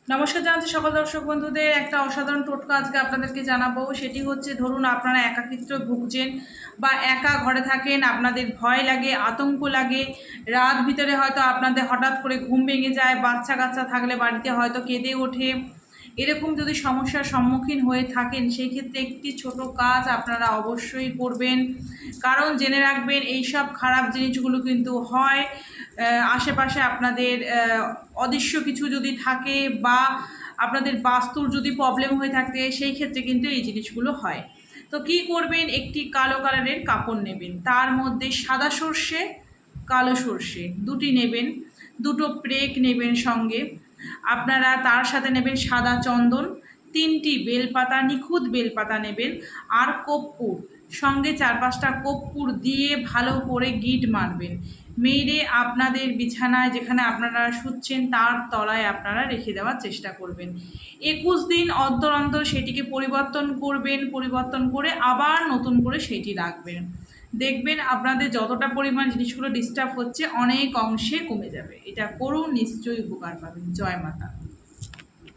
নমস্কার জানাচ্ছি সকল দর্শক বন্ধুদের। একটা অসাধারণ টোটকা আজকে আপনাদেরকে জানাবো। সেটি হচ্ছে, ধরুন আপনারা একাকিত্ব ভুগছেন বা একা ঘরে থাকেন, আপনাদের ভয় লাগে, আতঙ্ক লাগে, রাত ভিতরে হয়তো আপনাদের হঠাৎ করে ঘুম ভেঙে যায়, বাচ্চা কাচ্চা থাকলে বাড়িতে হয়তো কেঁদে ওঠে। এরকম যদি সমস্যার সম্মুখীন হয়ে থাকেন, সেই ক্ষেত্রে একটি ছোট কাজ আপনারা অবশ্যই করবেন। কারণ জেনে রাখবেন, এইসব খারাপ জিনিসগুলো কিন্তু হয় আশেপাশে আপনাদের অদৃশ্য কিছু যদি থাকে বা আপনাদের বাস্তুর যদি প্রবলেম হয়ে থাকে, সেই ক্ষেত্রে কিন্তু এই জিনিসগুলো হয়। তো কি করবেন, একটি কালো কালারের কাপড় নেবেন, তার মধ্যে সাদা সর্ষে, কালো সর্ষে দুটি নেবেন, দুটো প্রেক নেবেন সঙ্গে। আপনারা তার সাথে নেবেন সাদা চন্দন, তিনটি বেলপাতা, নিখুঁত বেলপাতা নেবেন, আর কর্পূর সঙ্গে 4-5টা কর্পূর দিয়ে ভালো করে গিঁট মারবেন। মেরে আপনাদের বিছানায় যেখানে আপনারা শুচ্ছেন তার তলায় আপনারা রেখে দেওয়ার চেষ্টা করবেন। 21 দিন অন্তর অন্তর সেটিকে পরিবর্তন করবেন, পরিবর্তন করে আবার নতুন করে সেটি রাখবেন। দেখবেন আপনাদের যতটা পরিমাণ জিনিসগুলো ডিস্টার্ব হচ্ছে অনেক অংশে কমে যাবে। এটা করুন, নিশ্চয়ই উপকার পাবেন। জয় মাতা।